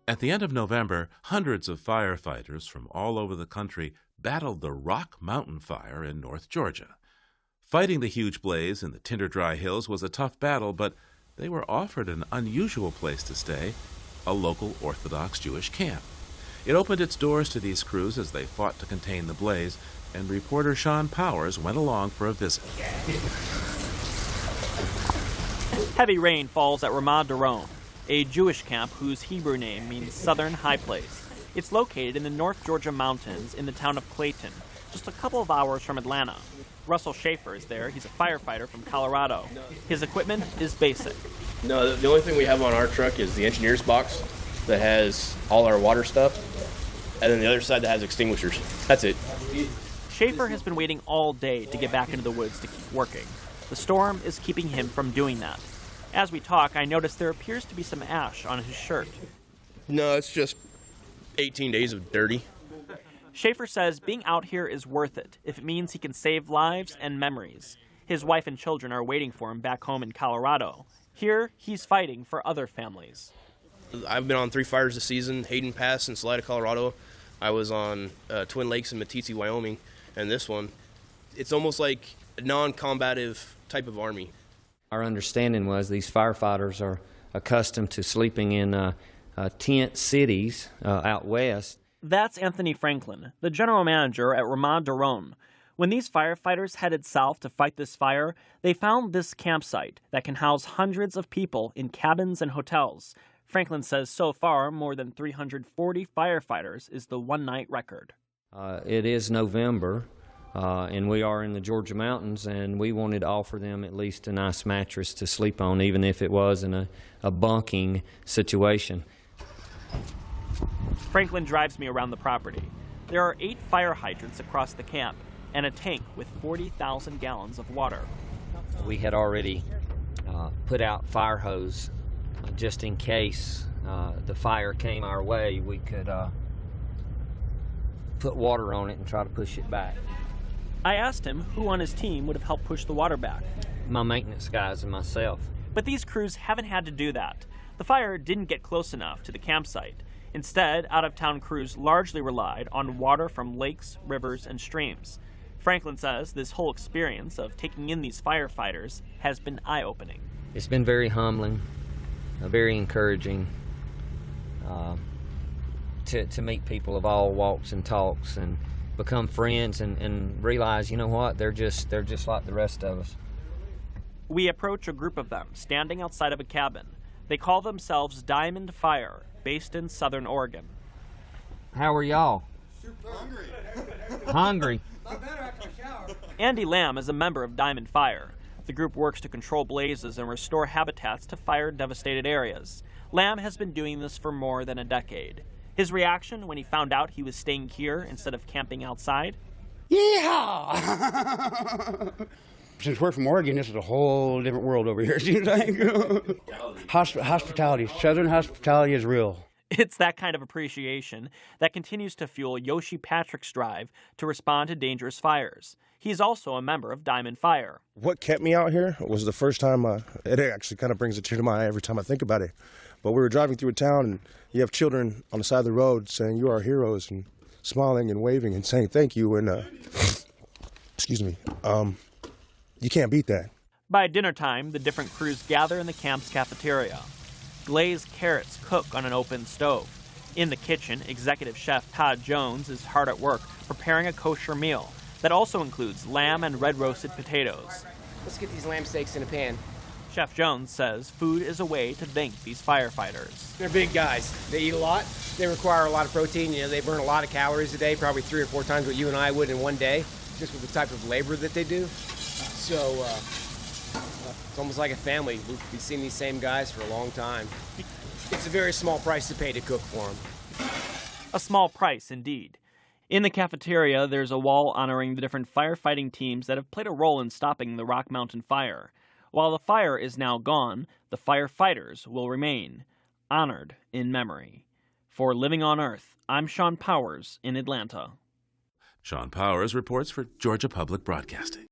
At the end of November, hundreds of firefighters from all over the country battled the Rock Mountain Fire in North Georgia. Fighting the huge blaze in the tinder-dry hills was a tough battle, but they were offered an unusual place to stay, a local Orthodox Jewish camp. It opened its doors to these crews as they fought to contain the blaze, and reporter Sean Powers went along for a visit. Heavy rain falls at Ramat Doron, a Jewish camp whose Hebrew name means Southern High Place. It's located in the North Georgia mountains in the town of Clayton, just a couple of hours from Atlanta. Russell Schaefer is there. He's a firefighter from Colorado. His equipment is basic. No, the only thing we have on our truck is the engineer's box that has all our water stuff, and then the other side that has extinguishers. That's it. Schaefer has been waiting all day to get back into the woods to keep working. The storm is keeping him from doing that. As we talk, I notice there appears to be some ash on his shirt. No, it's just 18 days of dirty. Schaefer says being out here is worth it if it means he can save lives and memories. His wife and children are waiting for him back home in Colorado. Here, he's fighting for other families. I've been on 3 fires this season, Hayden Pass in Salida, Colorado. I was on Twin Lakes in Meeteetse, Wyoming. And this one, it's almost like a non-combative type of army. Our understanding was these firefighters are accustomed to sleeping in tent cities out west. That's Anthony Franklin, the general manager at Ramat Doron. When these firefighters headed south to fight this fire, they found this campsite that can house hundreds of people in cabins and hotels. Franklin says so far, more than 340 firefighters is the one-night record. It is November, and we are in the Georgia mountains, and we wanted to offer them at least a nice mattress to sleep on, even if it was in a bunking situation. Franklin drives me around the property. There are 8 fire hydrants across the camp and a tank with 40,000 gallons of water. We had already put out fire hose just in case the fire came our way. We could put water on it and try to push it back. I asked him who on his team would have helped push the water back. My maintenance guys and myself. But these crews haven't had to do that. The fire didn't get close enough to the campsite. Instead, out-of-town crews largely relied on water from lakes, rivers, and streams. Franklin says this whole experience of taking in these firefighters has been eye-opening. It's been very humbling, very encouraging to meet people of all walks and talks and become friends and realize, you know what, they're just like the rest of us. We approach a group of them standing outside of a cabin. They call themselves Diamond Fire, based in Southern Oregon. How are y'all? Super hungry. Hungry? Not better after a shower. Andy Lamb is a member of Diamond Fire. The group works to control blazes and restore habitats to fire-devastated areas. Lamb has been doing this for more than a decade. His reaction when he found out he was staying here instead of camping outside? Yeehaw! Since we're from Oregon, this is a whole different world over here, seems like. Hospitality, Southern hospitality is real. It's that kind of appreciation that continues to fuel Yoshi Patrick's drive to respond to dangerous fires. He's also a member of Diamond Fire. What kept me out here was the first time, it actually kind of brings a tear to my eye every time I think about it. But we were driving through a town, and you have children on the side of the road saying, "You are heroes," and smiling and waving and saying thank you, and, excuse me, you can't beat that. By dinner time, the different crews gather in the camp's cafeteria. Glazed carrots cook on an open stove. In the kitchen, executive chef Todd Jones is hard at work preparing a kosher meal that also includes lamb and red-roasted potatoes. Let's get these lamb steaks in a pan. Chef Jones says food is a way to thank these firefighters. They're big guys. They eat a lot. They require a lot of protein. You know, they burn a lot of calories a day, probably 3 or 4 times what you and I would in one day, just with the type of labor that they do. So it's almost like a family. We've seen these same guys for a long time. It's a very small price to pay to cook for them. A small price, indeed. In the cafeteria, there's a wall honoring the different firefighting teams that have played a role in stopping the Rock Mountain Fire. While the fire is now gone, the firefighters will remain, honored in memory. For Living on Earth, I'm Sean Powers in Atlanta. Sean Powers reports for Georgia Public Broadcasting.